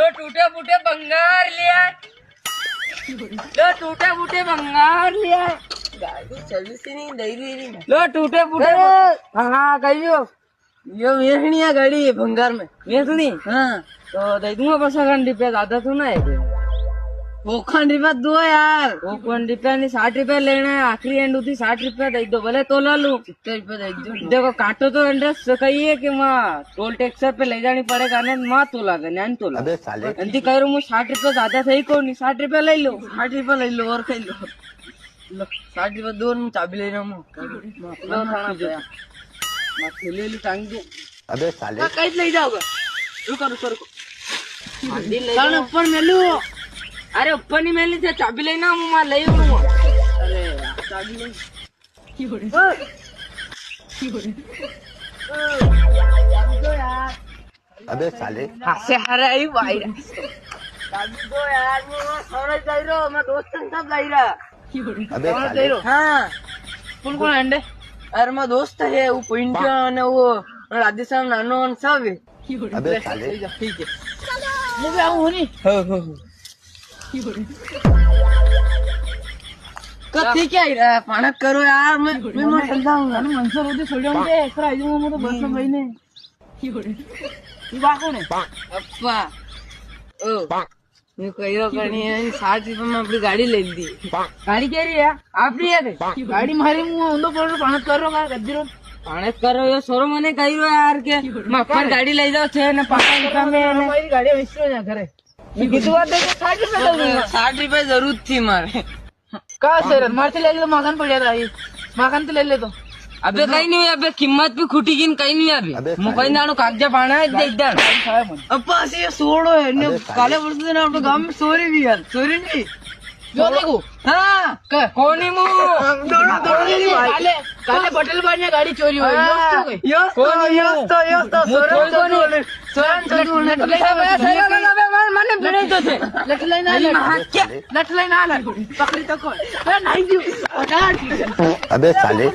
तो टूटे फूटे भंगार लिया, तो टूटे फूटे भंगार लिया, गाड़ी सर्विसिंग दई रही है। लो टूटे फूटे हाँ कहियो यो वेचनी है गाड़ी भंगार में वेचनी। हाँ तो दे दूंगा बस ₹1 ज्यादा तो ना है ₹1 दो यार। ₹1 नहीं 60 रुपया लेना है आखिरी एंड उठी 60 रुपया दे दो भले तोला लू 70 रुपया दे दो। देखो काटो तो एंड्रेस कही है कि माँ टोल टैक्स पे ले जानी पड़ेगा ना माँ तोला न्यान तोला अंती कह रहा हूँ 60 रुपया ज्यादा सही को नहीं 60 रुपया ले लो 60 रुपया ले लो और कही लो 60 रुपया दो चाबी ले रहा हूँ ले लो टांग दो। अबे साले कहीं ले जाओगे रुको रुको रुको ऊपर मेलू। अरे ऊपर नहीं मेली थे चाबी लेना हूँ मैं ले लूँ। अरे चाबी ले अबे साले हासे हरे ही भाई चाबी दो यार मैं सोने जा रहा हूँ मैं दोस्त सब जा रहा। अबे साले हाँ कौन कौन है? अरे मैं दोस्त है वो पिंटू ने वो राधेश्याम नानो सब है। अबे साले ठीक है मुझे आऊँ नहीं कत्ती क्या है पानक करो यार मैं चलता हूँ मनसर होते छोड़ जाऊंगे एक्स्ट्रा आई जाऊंगा मैं तो बस में महीने ये बात कौन है अप्पा ओ मैं कही रहा करनी है 60 रुपये में अपनी गाड़ी ले ली। गाड़ी क्या रही है आप नहीं है गाड़ी मारी मुझे पर पानक कर रहा गद्दी रो पानक कर रहे हो सोरो मैंने कही रहा यार के मैं अपन गाड़ी ले जाओ छे ना 5 रुपया में मेरी गाड़ी मिस्टर हो जा करे कितनी बात देखो 60 रुपये 60 रुपये जरूरत थी मारे कहा सर मार से ले ले तो मकान पड़ जाता है मकान तो ले ले तो अबे कहीं नहीं अबे कीमत भी खुटी की कहीं नहीं अभी मुकई नानो कागजा पाना है इधर अब्बा से सोड़ो है ने काले वर्ष ने अपने गांव में सोरी भी यार सोरी नहीं जो देखो हाँ कौन है दोनों काले काले बटल बार गाड़ी चोरी हुई योस तो सोरन मैंने भिड़े तो थे लट लाइन आ पकड़ी तो कौन नहीं अबे साले